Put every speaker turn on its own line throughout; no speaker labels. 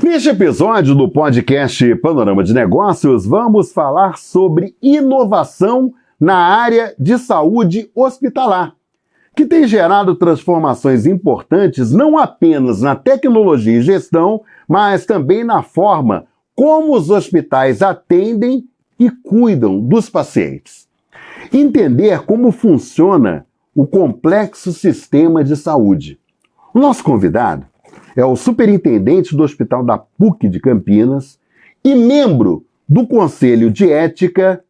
Neste episódio do podcast Panorama de Negócios, vamos falar sobre inovação na área de saúde hospitalar, que tem gerado transformações importantes não apenas na tecnologia e gestão, mas também na forma como os hospitais atendem e cuidam dos pacientes. Entender como funciona o complexo sistema de saúde. O nosso convidado é o superintendente do Hospital da PUC de Campinas e membro do Conselho de Ética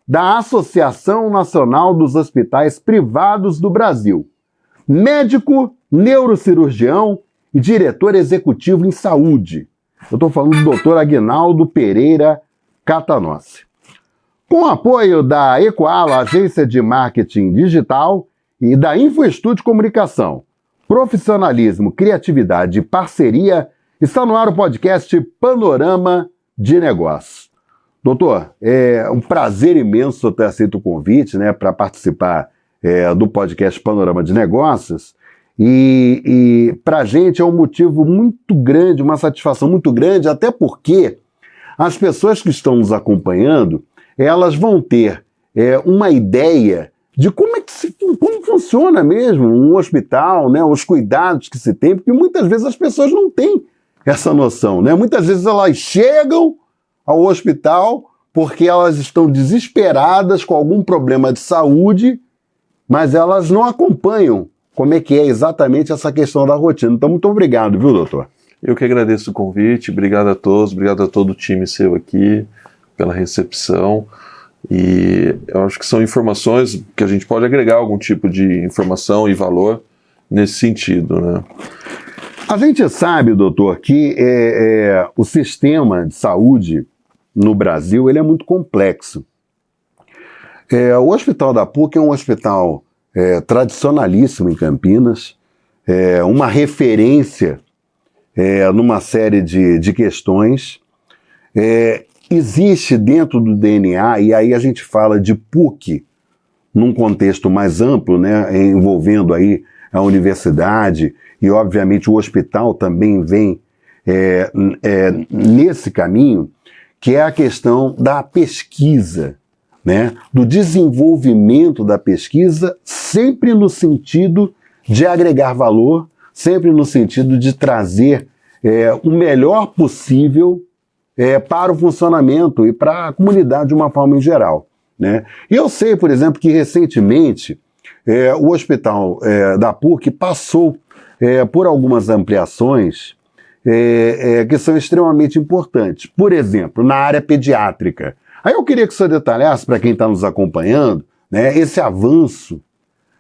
da Associação Nacional dos Hospitais Privados do Brasil, médico, neurocirurgião e diretor executivo em saúde. Eu estou falando do Dr. Aguinaldo Pereira Catanossi. Com o apoio da Equala, agência de marketing digital, e da InfoEstude Comunicação, profissionalismo, criatividade e parceria, está no ar o podcast Panorama de Negócios. Doutor, é um prazer imenso ter aceito o convite, para participar do podcast Panorama de Negócios. E para a gente é um motivo muito grande, uma satisfação muito grande, até porque as pessoas que estão nos acompanhando, elas vão ter uma ideia de como funciona mesmo um hospital, os cuidados que se tem, porque muitas vezes as pessoas não têm essa noção, Muitas vezes elas chegam ao hospital porque elas estão desesperadas com algum problema de saúde, mas elas não acompanham como é que é exatamente essa questão da rotina. Então, muito obrigado, viu, doutor?
Eu que agradeço o convite, obrigado a todos, obrigado a todo o time seu aqui pela recepção. E eu acho que são informações que a gente pode agregar algum tipo de informação e valor nesse sentido,
A gente sabe, doutor, que o sistema de saúde no Brasil ele é muito complexo. O Hospital da PUC é um hospital tradicionalíssimo em Campinas, uma referência numa série de questões. Existe dentro do DNA, e aí a gente fala de PUC num contexto mais amplo, envolvendo aí a universidade e, obviamente, o hospital também vem nesse caminho, que é a questão da pesquisa, do desenvolvimento da pesquisa, sempre no sentido de agregar valor, sempre no sentido de trazer o melhor possível para o funcionamento e para a comunidade de uma forma em geral. E eu sei, por exemplo, que recentemente o Hospital da PUC passou por algumas ampliações que são extremamente importantes. Por exemplo, na área pediátrica. Aí eu queria que o senhor detalhasse para quem está nos acompanhando esse avanço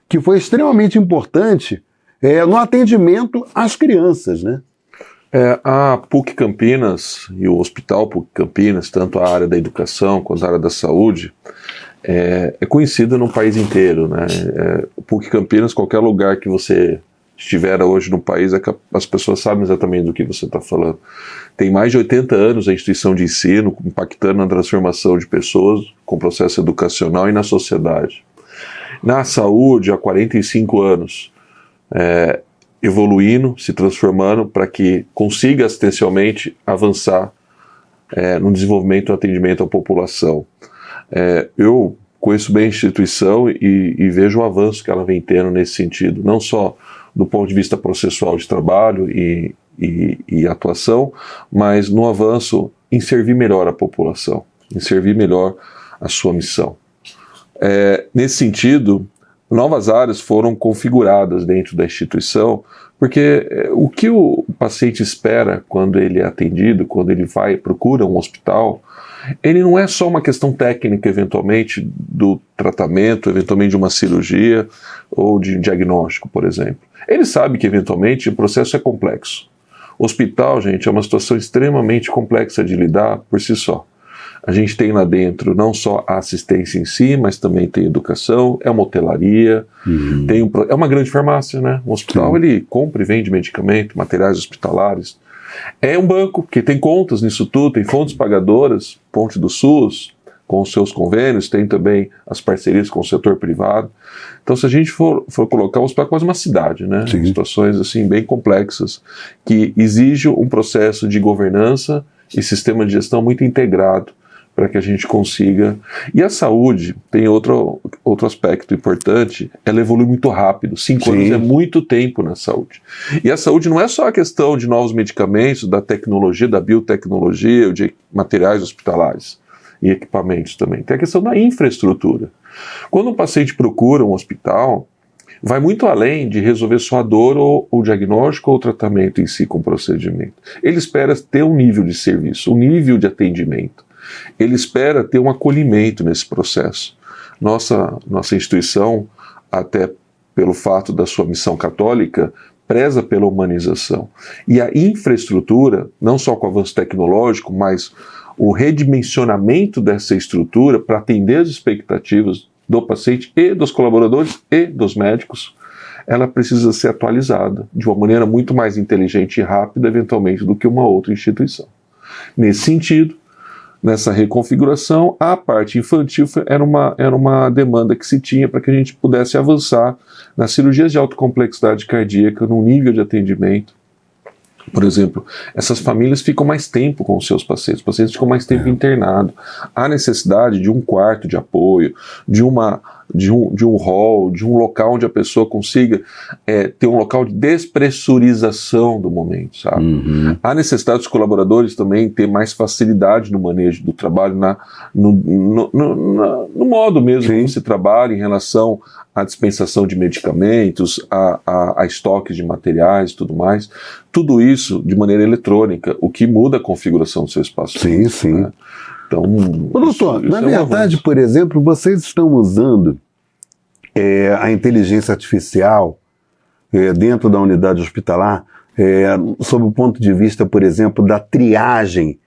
que foi extremamente importante no atendimento às crianças,
A PUC Campinas e o Hospital PUC Campinas, tanto a área da educação quanto a área da saúde, é conhecido no país inteiro, O PUC Campinas, qualquer lugar que você estiver hoje no país, as pessoas sabem exatamente do que você está falando. Tem mais de 80 anos a instituição de ensino, impactando na transformação de pessoas com processo educacional e na sociedade. Na saúde, há 45 anos, evoluindo, se transformando para que consiga assistencialmente avançar no desenvolvimento e atendimento à população. Eu conheço bem a instituição e vejo o avanço que ela vem tendo nesse sentido, não só do ponto de vista processual de trabalho e atuação, mas no avanço em servir melhor a população, em servir melhor a sua missão. Nesse sentido, novas áreas foram configuradas dentro da instituição, porque o que o paciente espera quando ele é atendido, quando ele procura um hospital, ele não é só uma questão técnica, eventualmente, do tratamento, eventualmente de uma cirurgia ou de diagnóstico, por exemplo. Ele sabe que, eventualmente, o processo é complexo. O hospital, gente, é uma situação extremamente complexa de lidar por si só. A gente tem lá dentro não só a assistência em si, mas também tem educação, é uma hotelaria, é uma grande farmácia, O hospital, ele compra e vende medicamento, materiais hospitalares. É um banco, que tem contas nisso tudo, tem fontes pagadoras, Ponte do SUS, com os seus convênios, tem também as parcerias com o setor privado. Então, se a gente for colocar o hospital quase uma cidade, né?
Sim.
Situações assim bem complexas, que exigem um processo de governança e sistema de gestão muito integrado para que a gente consiga. E a saúde tem outro aspecto importante, ela evolui muito rápido. 5 anos é muito tempo na saúde. E a saúde não é só a questão de novos medicamentos, da tecnologia, da biotecnologia, de materiais hospitalares e equipamentos também. Tem a questão da infraestrutura. Quando um paciente procura um hospital, vai muito além de resolver só a dor ou o diagnóstico ou o tratamento em si com o procedimento. Ele espera ter um nível de serviço, um nível de atendimento. Ele espera ter um acolhimento nesse processo. Nossa instituição, até pelo fato da sua missão católica, preza pela humanização. E a infraestrutura, não só com o avanço tecnológico, mas o redimensionamento dessa estrutura para atender as expectativas do paciente e dos colaboradores e dos médicos, ela precisa ser atualizada de uma maneira muito mais inteligente e rápida, eventualmente, do que uma outra instituição. Nesse sentido, nessa reconfiguração, a parte infantil era uma demanda que se tinha para que a gente pudesse avançar nas cirurgias de alta complexidade cardíaca, num nível de atendimento. Por exemplo, essas famílias ficam mais tempo com os seus pacientes ficam mais tempo internados. Há necessidade de um quarto de apoio, de um hall, de um local onde a pessoa consiga ter um local de despressurização do momento, sabe? Há necessidade dos colaboradores também ter mais facilidade no manejo do trabalho, no modo mesmo que se trabalha em relação à dispensação de medicamentos, a estoques de materiais e tudo mais. Tudo isso de maneira eletrônica, o que muda a configuração do seu espaço.
Sim, sim.
Né? Então,
doutor, na verdade, por exemplo, vocês estão usando a inteligência artificial dentro da unidade hospitalar, sob o ponto de vista, por exemplo, da triagem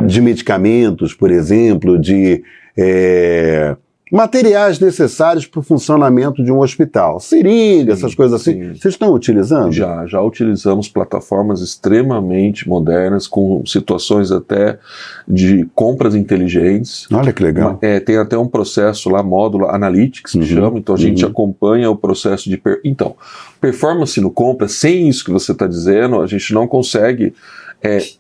de medicamentos, por exemplo, de materiais necessários para o funcionamento de um hospital. Seringa, essas coisas assim. Sim. Vocês estão utilizando?
Já utilizamos plataformas extremamente modernas, com situações até de compras inteligentes.
Olha que legal.
Tem até um processo lá, módulo Analytics, que chama, então a gente acompanha o processo de... Então, performance no compra, sem isso que você está dizendo, a gente não consegue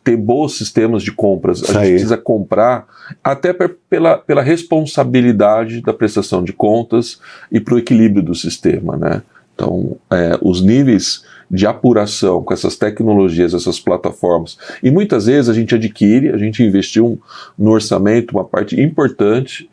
ter bons sistemas de compras. A gente precisa comprar até pela responsabilidade da prestação de contas e para o equilíbrio do sistema, né? Então, os níveis de apuração com essas tecnologias, essas plataformas, e muitas vezes a gente investiu no orçamento uma parte importante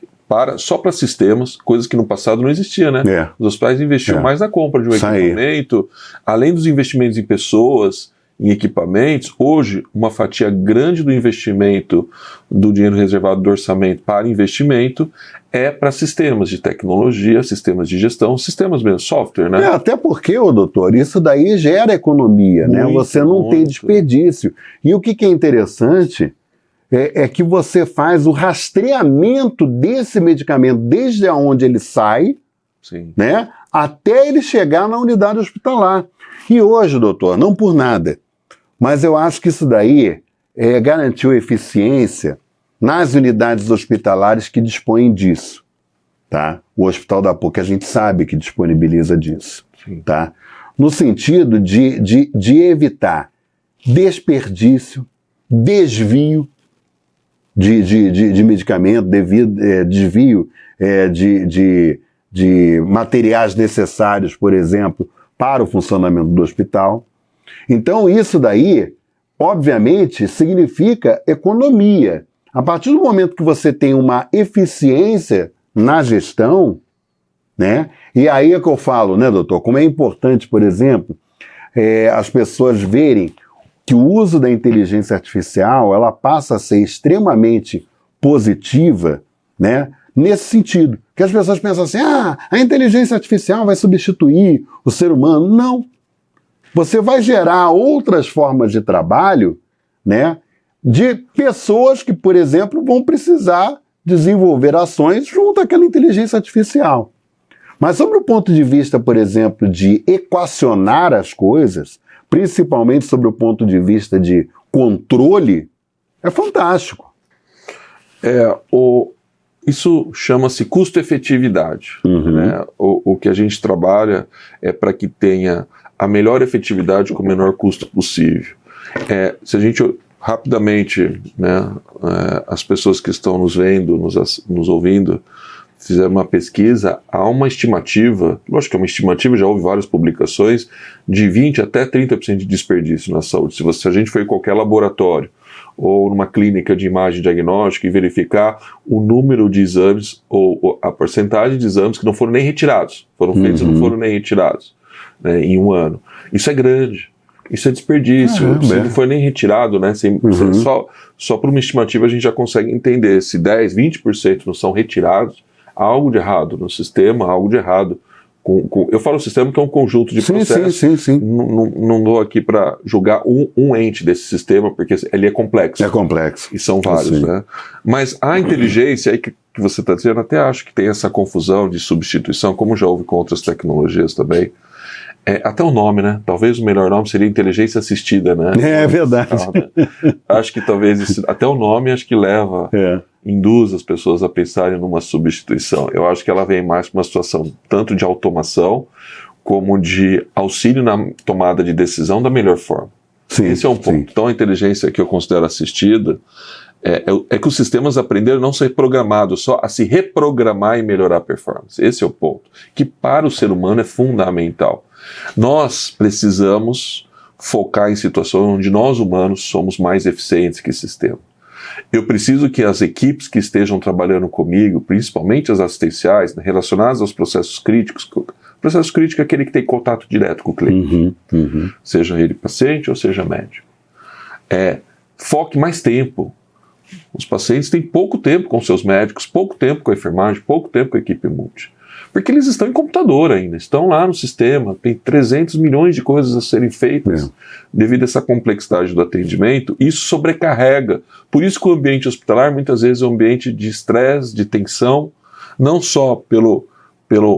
só para sistemas, coisas que no passado não existia, né? Os hospitais investiam mais na compra de um equipamento, além dos investimentos em pessoas, em equipamentos. Hoje, uma fatia grande do investimento, do dinheiro reservado do orçamento para investimento, é para sistemas de tecnologia, sistemas de gestão, sistemas mesmo, software, né?
Até porque, doutor, isso daí gera economia, né? Você não tem desperdício. E o que é interessante é que você faz o rastreamento desse medicamento desde onde ele sai, né, até ele chegar na unidade hospitalar. E hoje, doutor, não por nada, mas eu acho que isso daí garantiu eficiência nas unidades hospitalares que dispõem disso, tá? O Hospital da PUC a gente sabe que disponibiliza disso, tá? No sentido de evitar desperdício, desvio de medicamento, desvio de materiais necessários, por exemplo, para o funcionamento do hospital. Então isso daí, obviamente, significa economia. A partir do momento que você tem uma eficiência na gestão, né? E aí é que eu falo, né, doutor, como é importante, por exemplo, as pessoas verem que o uso da inteligência artificial, ela passa a ser extremamente positiva, né? Nesse sentido, que as pessoas pensam assim, a inteligência artificial vai substituir o ser humano. Não. Você vai gerar outras formas de trabalho, né, de pessoas que, por exemplo, vão precisar desenvolver ações junto àquela inteligência artificial. Mas sobre o ponto de vista, por exemplo, de equacionar as coisas, principalmente sobre o ponto de vista de controle, é fantástico.
Isso chama-se custo-efetividade. Né? O que a gente trabalha é para que tenha a melhor efetividade com o menor custo possível. Se a gente rapidamente, né, as pessoas que estão nos vendo, nos ouvindo, fizeram uma pesquisa, há uma estimativa, lógico que é uma estimativa, já houve várias publicações, de 20% até 30% de desperdício na saúde. Se a gente for em qualquer laboratório ou numa clínica de imagem diagnóstica e verificar o número de exames ou a porcentagem de exames que não foram nem retirados, foram feitos e não foram nem retirados, né, em um ano. Isso é grande. Isso é desperdício, se não foi nem retirado, né? Só por uma estimativa a gente já consegue entender se 10%, 20% não são retirados, há algo de errado no sistema, há algo de errado eu falo sistema que é um conjunto de processos.
Sim.
Não dou aqui para julgar um ente desse sistema, porque ele é complexo.
É complexo.
E são vários, né? Mas a inteligência aí que você está dizendo, até acho que tem essa confusão de substituição, como já houve com outras tecnologias também. Até o nome, né? Talvez o melhor nome seria inteligência assistida, né?
É verdade.
Acho que talvez até o nome acho que induz as pessoas a pensarem numa substituição. Eu acho que ela vem mais para uma situação tanto de automação como de auxílio na tomada de decisão da melhor forma. Esse é um ponto. Então a inteligência que eu considero assistida é que os sistemas aprenderam a não ser programados, só a se reprogramar e melhorar a performance. Esse é o ponto, que para o ser humano é fundamental. Nós precisamos focar em situações onde nós humanos somos mais eficientes que o sistema. Eu preciso que as equipes que estejam trabalhando comigo, principalmente as assistenciais, relacionadas aos processos críticos, processo crítico é aquele que tem contato direto com o cliente, seja ele paciente ou seja médico, foque mais tempo. Os pacientes têm pouco tempo com seus médicos, pouco tempo com a enfermagem, pouco tempo com a equipe multi. Porque eles estão em computador ainda, estão lá no sistema, tem 300 milhões de coisas a serem feitas. Devido a essa complexidade do atendimento, isso sobrecarrega. Por isso que o ambiente hospitalar muitas vezes é um ambiente de estresse, de tensão, não só pelo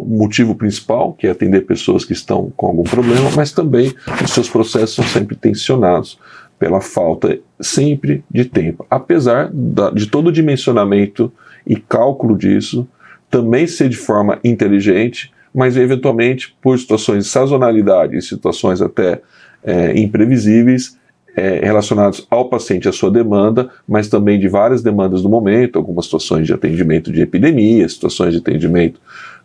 motivo principal, que é atender pessoas que estão com algum problema, mas também os seus processos são sempre tensionados pela falta sempre de tempo. Apesar de todo o dimensionamento e cálculo disso, também ser de forma inteligente, mas eventualmente por situações de sazonalidade e situações até imprevisíveis, relacionados ao paciente e à sua demanda, mas também de várias demandas do momento, algumas situações de atendimento de epidemia, situações de atendimento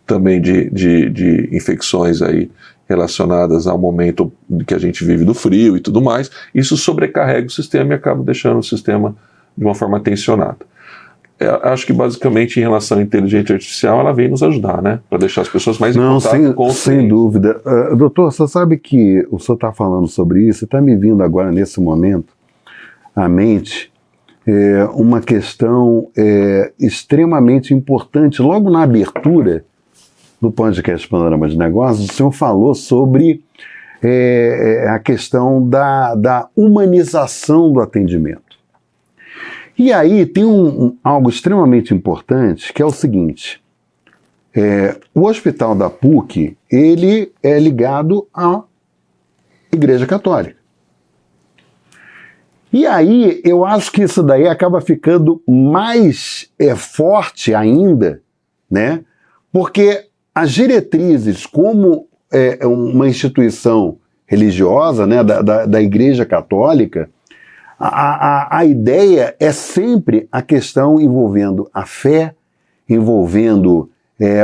também de infecções aí relacionadas ao momento que a gente vive do frio e tudo mais. Isso sobrecarrega o sistema e acaba deixando o sistema de uma forma tensionada. Acho que basicamente em relação à inteligência artificial ela vem nos ajudar, né? Para deixar as pessoas mais em contato com o
sem dúvida. Doutor, você sabe que o senhor está falando sobre isso, está me vindo agora nesse momento à mente uma questão extremamente importante. Logo na abertura do podcast Panorama de Negócios, o senhor falou sobre a questão da humanização do atendimento. E aí tem algo extremamente importante, que é o seguinte, o Hospital da PUC, ele é ligado à Igreja Católica. E aí eu acho que isso daí acaba ficando mais forte ainda, né? Porque as diretrizes, como uma instituição religiosa, né, da Igreja Católica, a ideia é sempre a questão envolvendo a fé, envolvendo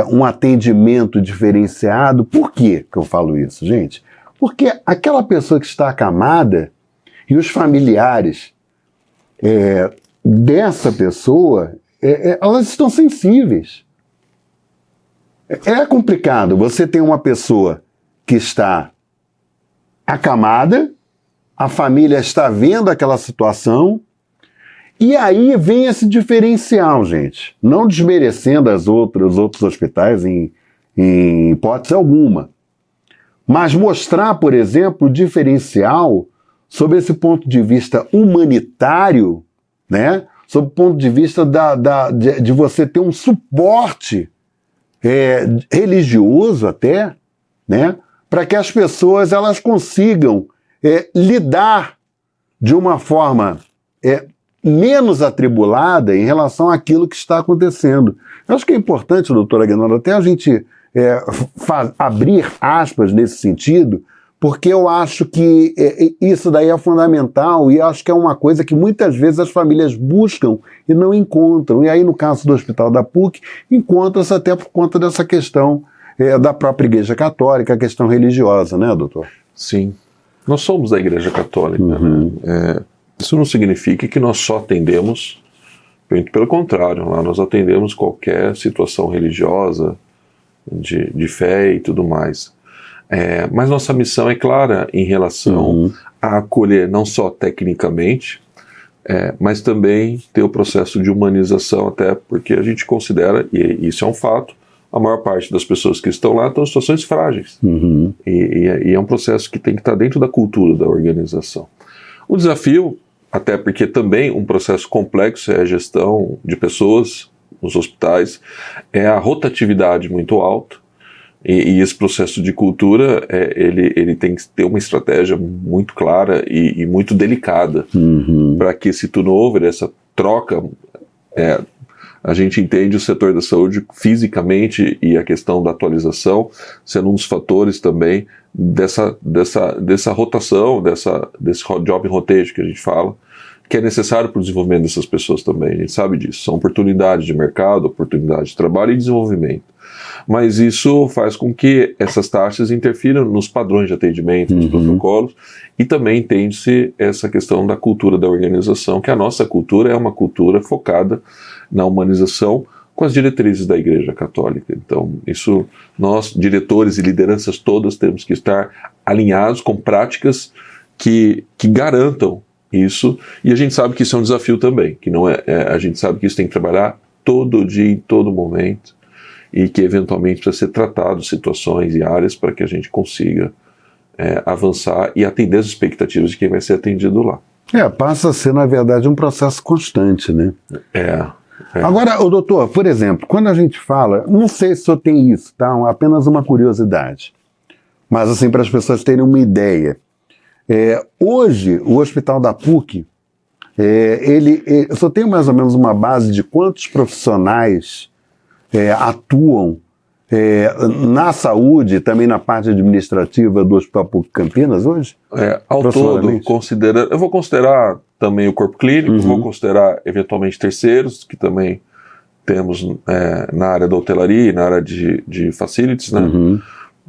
um atendimento diferenciado. Por que eu falo isso, gente? Porque aquela pessoa que está acamada e os familiares dessa pessoa, elas estão sensíveis. É complicado. Você tem uma pessoa que está acamada, a família está vendo aquela situação, e aí vem esse diferencial, gente. Não desmerecendo os outros hospitais em hipótese alguma. Mas mostrar, por exemplo, o diferencial sob esse ponto de vista humanitário, né? Sob o ponto de vista de você ter um suporte religioso até, né? Para que as pessoas elas consigam lidar de uma forma menos atribulada em relação àquilo que está acontecendo. Eu acho que é importante, doutor Aguinaldo, até a gente abrir aspas nesse sentido, porque eu acho que isso daí é fundamental e acho que é uma coisa que muitas vezes as famílias buscam e não encontram. E aí, no caso do Hospital da PUC, encontra-se até por conta dessa questão da própria Igreja Católica, a questão religiosa, né, doutor?
Sim. Nós somos da Igreja Católica, né? Isso não significa que nós só atendemos, pelo contrário, lá nós atendemos qualquer situação religiosa, de fé e tudo mais. Mas nossa missão é clara em relação a acolher não só tecnicamente, mas também ter o processo de humanização, até porque a gente considera, e isso é um fato, a maior parte das pessoas que estão lá estão em situações frágeis. E é um processo que tem que estar dentro da cultura da organização. O desafio, até porque também um processo complexo é a gestão de pessoas nos hospitais, é a rotatividade muito alta, e esse processo de cultura, ele tem que ter uma estratégia muito clara e muito delicada para que esse turnover, essa troca, a gente entende o setor da saúde fisicamente e a questão da atualização sendo um dos fatores também dessa rotação, desse job rotation que a gente fala, que é necessário para o desenvolvimento dessas pessoas também. A gente sabe disso. São oportunidades de mercado, oportunidades de trabalho e desenvolvimento. Mas isso faz com que essas taxas interfiram nos padrões de atendimento, nos protocolos, e também entende-se essa questão da cultura da organização, que a nossa cultura é uma cultura focada na humanização com as diretrizes da Igreja Católica. Então, isso nós, diretores e lideranças todas, temos que estar alinhados com práticas que garantam isso, e a gente sabe que isso é um desafio também, que não a gente sabe que isso tem que trabalhar todo dia, em todo momento, e que eventualmente precisa ser tratado situações e áreas para que a gente consiga avançar e atender as expectativas de quem vai ser atendido lá.
Passa a ser, na verdade, um processo constante, né? Agora, doutor, por exemplo, quando a gente fala, não sei se o senhor tem isso, tá? Apenas uma curiosidade, mas assim, para as pessoas terem uma ideia. Hoje, o Hospital da PUC, eu só tenho mais ou menos uma base de quantos profissionais atuam na saúde, também na parte administrativa do Hospital PUC Campinas hoje?
Ao todo, eu vou considerar também o corpo clínico, vou considerar eventualmente terceiros, que também temos na área da hotelaria e na área de facilities, né?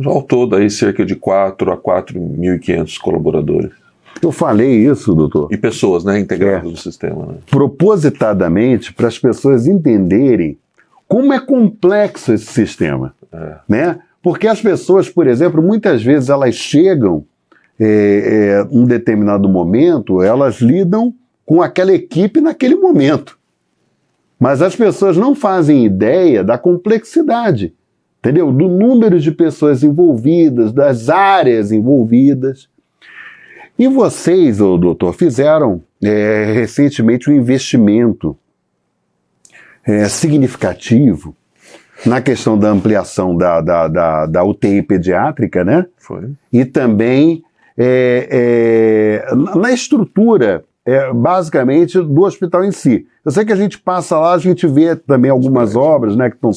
Ao todo, aí, cerca de 4 a 4.500 colaboradores.
Eu falei isso, doutor.
E pessoas, né, integradas no sistema. Né?
Propositadamente, para as pessoas entenderem como é complexo esse sistema. Né? Porque as pessoas, por exemplo, muitas vezes elas chegam em um determinado momento, elas lidam com aquela equipe naquele momento. Mas as pessoas não fazem ideia da complexidade. Entendeu? Do número de pessoas envolvidas, das áreas envolvidas. E vocês, doutor, fizeram recentemente um investimento significativo na questão da ampliação da UTI pediátrica, né?
Foi.
E também na estrutura, basicamente, do hospital em si. Eu sei que a gente passa lá, a gente vê também algumas obras, né, que estão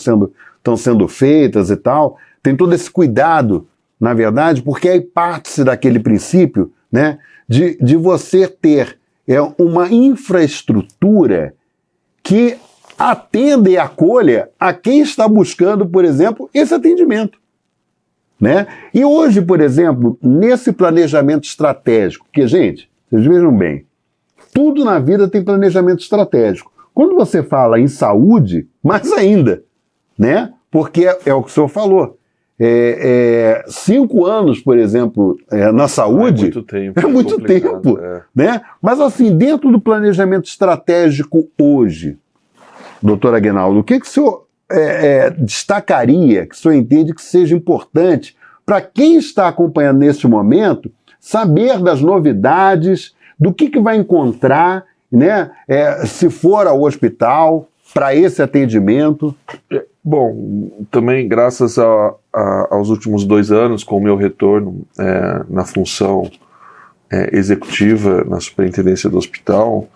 sendo feitas e tal, tem todo esse cuidado, na verdade, porque aí parte-se daquele princípio, né, de você ter uma infraestrutura que atenda e acolha a quem está buscando, por exemplo, esse atendimento. Né? E hoje, por exemplo, nesse planejamento estratégico, que, gente, vocês vejam bem, tudo na vida tem planejamento estratégico. Quando você fala em saúde, mais ainda, né? Porque é o que o senhor falou. 5 anos, por exemplo, na saúde...
É muito
tempo. Né? Mas assim, dentro do planejamento estratégico hoje, doutor Aguinaldo, o que o senhor destacaria, que o senhor entende que seja importante para quem está acompanhando neste momento, saber das novidades, do que vai encontrar, né, se for ao hospital, para esse atendimento?
Bom, também graças aos últimos 2 anos, com o meu retorno na função executiva na superintendência do hospital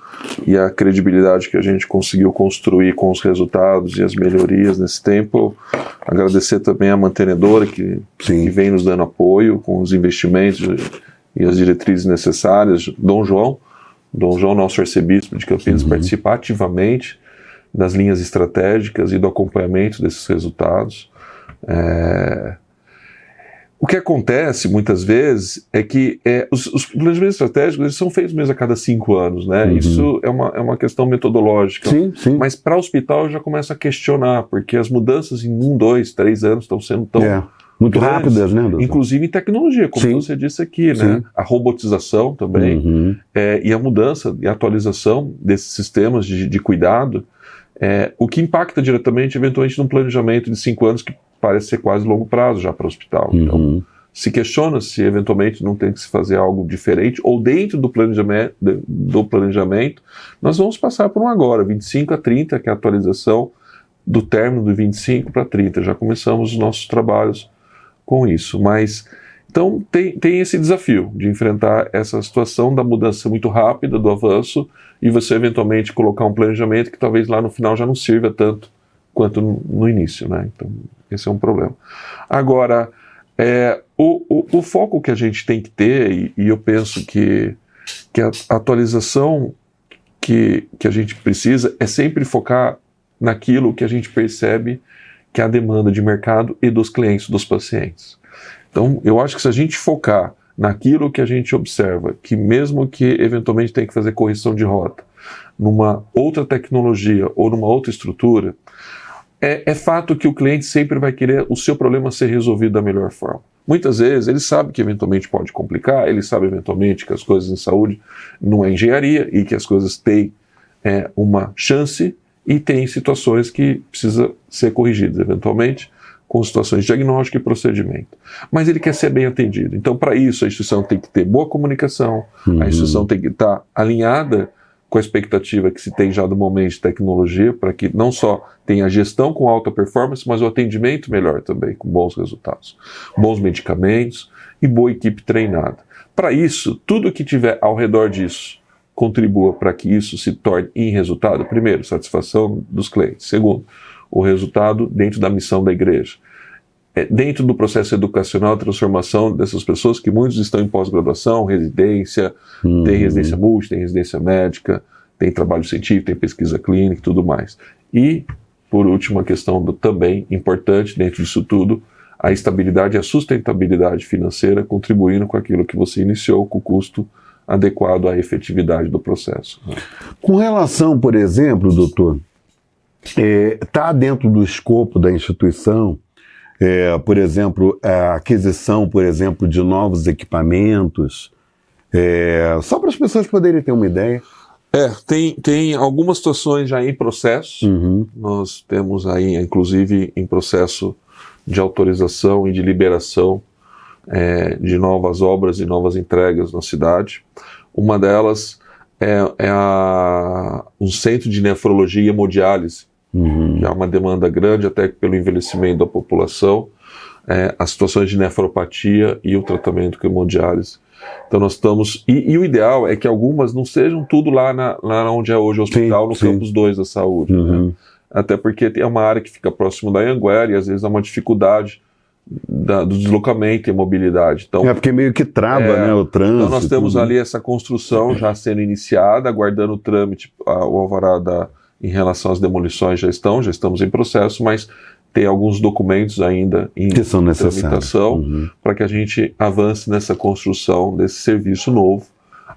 e a credibilidade que a gente conseguiu construir com os resultados e as melhorias nesse tempo. Agradecer também à mantenedora que vem nos dando apoio com os investimentos e as diretrizes necessárias. Dom João, nosso arcebispo de Campinas, participa ativamente das linhas estratégicas e do acompanhamento desses resultados. O que acontece muitas vezes é que os planejamentos estratégicos eles são feitos mesmo a cada 5 anos, né? Isso é uma questão metodológica.
Sim.
Mas para o hospital já começa a questionar, porque as mudanças em 1, 2, 3 anos estão sendo tão
muito
grandes,
rápidas, né, doutor?
inclusive em tecnologia, como você disse aqui, né? A robotização também, e a mudança e a atualização desses sistemas de cuidado, o que impacta diretamente, eventualmente, num planejamento de 5 anos que parece ser quase longo prazo já para o hospital. Então, se questiona se eventualmente não tem que se fazer algo diferente, ou dentro do planejamento, nós vamos passar por um agora, 25 a 30, que é a atualização do término do 25 para 30. Já começamos os nossos trabalhos com isso. Mas, então, tem esse desafio de enfrentar essa situação da mudança muito rápida, do avanço, e você eventualmente colocar um planejamento que talvez lá no final já não sirva tanto quanto no início, né? Então, esse é um problema. Agora, o foco que a gente tem que ter, e eu penso que a atualização que a gente precisa é sempre focar naquilo que a gente percebe que é a demanda de mercado e dos clientes, dos pacientes. Então, eu acho que se a gente focar naquilo que a gente observa, que mesmo que eventualmente tenha que fazer correção de rota, numa outra tecnologia ou numa outra estrutura, é fato que o cliente sempre vai querer o seu problema ser resolvido da melhor forma. Muitas vezes ele sabe que eventualmente pode complicar, ele sabe eventualmente que as coisas em saúde não é engenharia e que as coisas têm uma chance e tem situações que precisa ser corrigidas eventualmente com situações de diagnóstico e procedimento. Mas ele quer ser bem atendido. Então, para isso, a instituição tem que ter boa comunicação, a instituição tem que estar alinhada com a expectativa que se tem já do momento de tecnologia, para que não só tenha a gestão com alta performance, mas o atendimento melhor também, com bons resultados, bons medicamentos e boa equipe treinada. Para isso, tudo que tiver ao redor disso contribua para que isso se torne em resultado. Primeiro, satisfação dos clientes. Segundo, o resultado dentro da missão da igreja. Dentro do processo educacional, a transformação dessas pessoas, que muitos estão em pós-graduação, residência, tem residência multi, tem residência médica, tem trabalho científico, tem pesquisa clínica e tudo mais. E, por último, a questão também importante dentro disso tudo, a estabilidade e a sustentabilidade financeira, contribuindo com aquilo que você iniciou, com o custo adequado à efetividade do processo.
Com relação, por exemplo, doutor, está dentro do escopo da instituição, por exemplo, a aquisição, por exemplo, de novos equipamentos, só para as pessoas poderem ter uma ideia.
Tem algumas situações já em processo. Nós temos aí, inclusive, em processo de autorização e de liberação de novas obras e novas entregas na cidade. Uma delas um centro de nefrologia e hemodiálise, que é uma demanda grande, até pelo envelhecimento da população, as situações de nefropatia e o tratamento com hemodiálise. Então nós estamos... E o ideal é que algumas não sejam tudo lá onde é hoje o hospital, no campus 2 da saúde. Né? Até porque é uma área que fica próximo da Anhanguera e às vezes há uma dificuldade do deslocamento e mobilidade. Então,
porque meio que trava, né, o trânsito.
Então nós temos ali essa construção já sendo iniciada, aguardando o trâmite, o alvará em relação às demolições já estamos em processo, mas tem alguns documentos ainda em tramitação para que a gente avance nessa construção desse serviço novo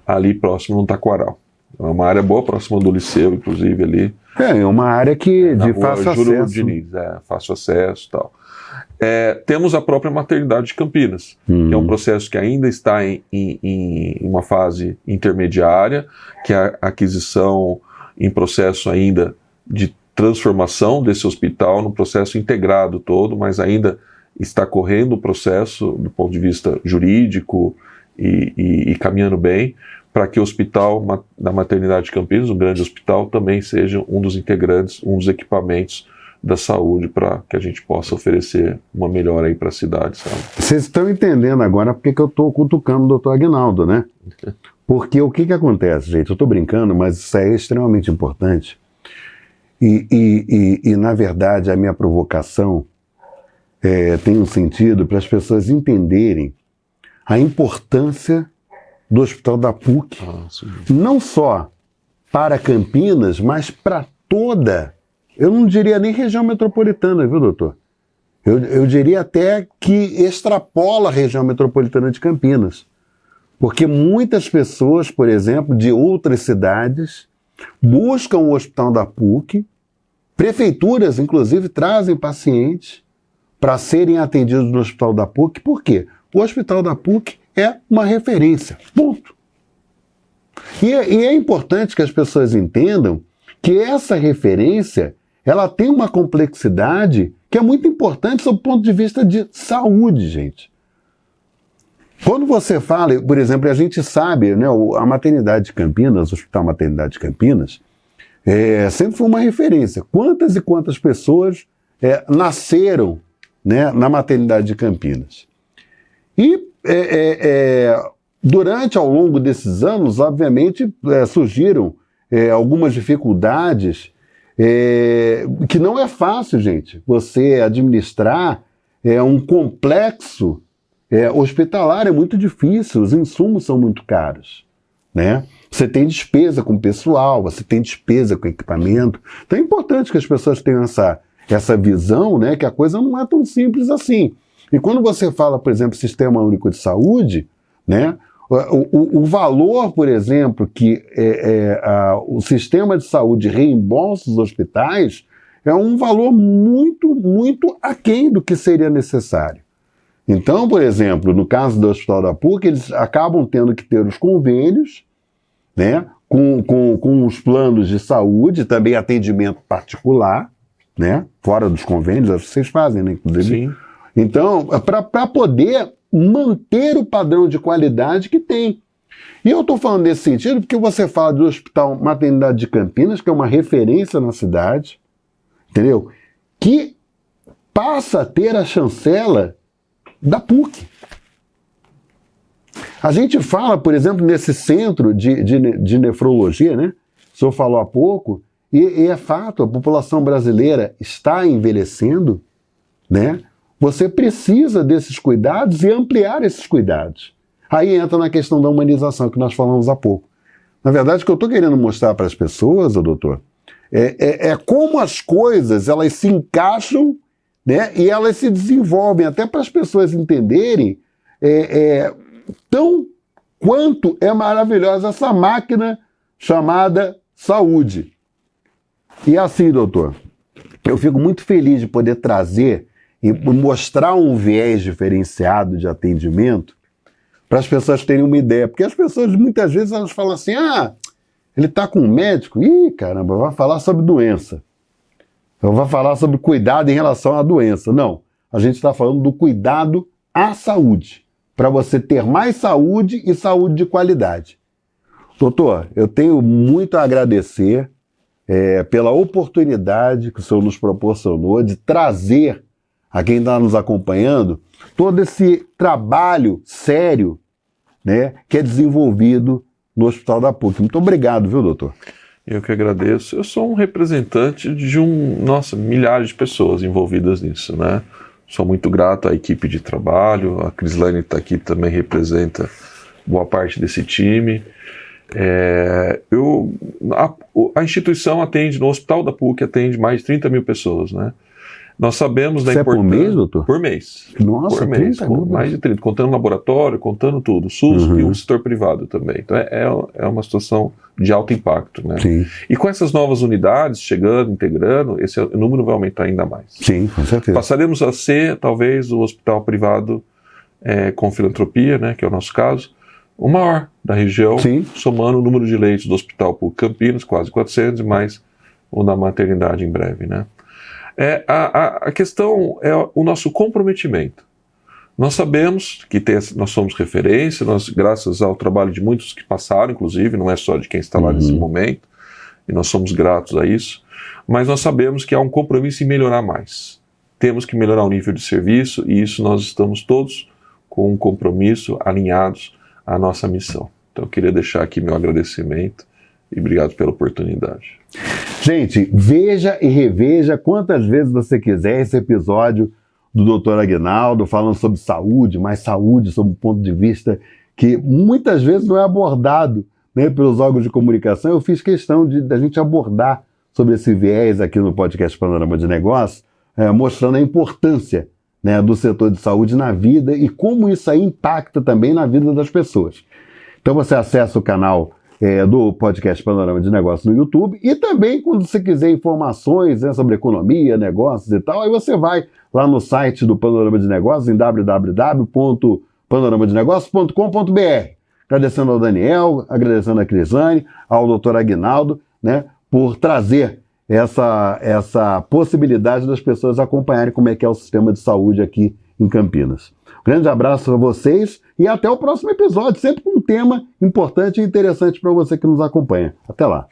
ali próximo no Taquaral. É uma área boa, próxima do Liceu, inclusive ali.
É uma área que de fácil
Júlio
acesso.
Diniz, fácil acesso e tal. Temos a própria maternidade de Campinas, que é um processo que ainda está em uma fase intermediária, que é a aquisição em processo ainda de transformação desse hospital, no processo integrado todo, mas ainda está correndo o processo do ponto de vista jurídico e caminhando bem, para que o hospital da maternidade de Campinas, um grande hospital, também seja um dos integrantes, um dos equipamentos da saúde para que a gente possa oferecer uma melhora aí para a cidade, sabe?
Vocês estão entendendo agora porque que eu estou cutucando o doutor Aguinaldo, né? Porque o que acontece, gente? Eu estou brincando, mas isso é extremamente importante. E na verdade, a minha provocação tem um sentido para as pessoas entenderem a importância do Hospital da PUC, não só para Campinas, mas para toda, eu não diria nem região metropolitana, viu, doutor? Eu diria até que extrapola a região metropolitana de Campinas. Porque muitas pessoas, por exemplo, de outras cidades, buscam o Hospital da PUC, prefeituras, inclusive, trazem pacientes para serem atendidos no Hospital da PUC. Por quê? O Hospital da PUC é uma referência, ponto. E é importante que as pessoas entendam que essa referência, ela tem uma complexidade que é muito importante sob o ponto de vista de saúde, gente. Quando você fala, por exemplo, a gente sabe, né, a maternidade de Campinas, o Hospital Maternidade de Campinas, sempre foi uma referência. Quantas e quantas pessoas nasceram, né, na maternidade de Campinas? E durante, ao longo desses anos, obviamente, surgiram algumas dificuldades que não é fácil, gente, você administrar um complexo hospitalar, é muito difícil, os insumos são muito caros, né? Você tem despesa com pessoal, você tem despesa com equipamento, então é importante que as pessoas tenham essa visão, né, que a coisa não é tão simples assim. E quando você fala, por exemplo, Sistema Único de Saúde, né, o valor, por exemplo, que o sistema de saúde reembolsa os hospitais é um valor muito, muito aquém do que seria necessário. Então, por exemplo, no caso do Hospital da PUC, eles acabam tendo que ter os convênios, né, com os planos de saúde, também atendimento particular, né, fora dos convênios, vocês fazem, né, inclusive.
Sim.
Então, para poder manter o padrão de qualidade que tem. E eu estou falando nesse sentido porque você fala do Hospital Maternidade de Campinas, que é uma referência na cidade, entendeu? Que passa a ter a chancela da PUC. A gente fala, por exemplo, nesse centro de nefrologia, né? O senhor falou há pouco, e é fato, a população brasileira está envelhecendo, né? Você precisa desses cuidados e ampliar esses cuidados. Aí entra na questão da humanização que nós falamos há pouco. Na verdade, o que eu estou querendo mostrar para as pessoas, doutor, é como as coisas elas se encaixam, né, e elas se desenvolvem, até para as pessoas entenderem tão quanto é maravilhosa essa máquina chamada saúde. E assim, doutor, eu fico muito feliz de poder trazer e mostrar um viés diferenciado de atendimento para as pessoas terem uma ideia. Porque as pessoas, muitas vezes, elas falam assim, ele está com um médico, caramba, vai falar sobre doença. Vai falar sobre cuidado em relação à doença. Não, a gente está falando do cuidado à saúde, para você ter mais saúde e saúde de qualidade. Doutor, eu tenho muito a agradecer pela oportunidade que o senhor nos proporcionou de trazer a quem está nos acompanhando todo esse trabalho sério, né, que é desenvolvido no Hospital da PUC. Muito obrigado, viu, doutor?
Eu que agradeço. Eu sou um representante de milhares de pessoas envolvidas nisso, né? Sou muito grato à equipe de trabalho, a Crislane está aqui, também representa boa parte desse time. A instituição atende, no Hospital da PUC, atende mais de 30 mil pessoas, né? Nós sabemos da importância...
Por mês, doutor?
Por mês.
Nossa,
por mês, mais de 30, contando laboratório, contando tudo, SUS e o setor privado também. Então é uma situação de alto impacto, né?
Sim.
E com essas novas unidades chegando, integrando, esse número vai aumentar ainda mais.
Sim, com certeza.
Passaremos a ser, talvez, o hospital privado com filantropia, né, que é o nosso caso, o maior da região,
sim,
somando o número de leitos do Hospital PUC Campinas, quase 400, e mais o da maternidade em breve, né? A questão é o nosso comprometimento. Nós sabemos que nós somos referência, graças ao trabalho de muitos que passaram, inclusive, não é só de quem está lá nesse momento, e nós somos gratos a isso. mas nós sabemos que há um compromisso em melhorar mais. Temos que melhorar o nível de serviço e isso nós estamos todos com um compromisso alinhados à nossa missão. Então eu queria deixar aqui meu agradecimento e obrigado pela oportunidade.
Gente, veja e reveja quantas vezes você quiser esse episódio do Dr. Aguinaldo falando sobre saúde, mas saúde sob um ponto de vista que muitas vezes não é abordado, né, pelos órgãos de comunicação. Eu fiz questão da gente abordar sobre esse viés aqui no podcast Panorama de Negócios, mostrando a importância, né, do setor de saúde na vida e como isso aí impacta também na vida das pessoas. Então você acessa o canal do podcast Panorama de Negócios no YouTube e também quando você quiser informações, né, sobre economia, negócios e tal, aí você vai lá no site do Panorama de Negócios em www.panoramadenegócios.com.br. Agradecendo ao Daniel, agradecendo a Crisane, ao Dr. Aguinaldo, né, por trazer essa possibilidade das pessoas acompanharem como é que é o sistema de saúde aqui em Campinas. Grande abraço a vocês e até o próximo episódio, sempre com um tema importante e interessante para você que nos acompanha. Até lá.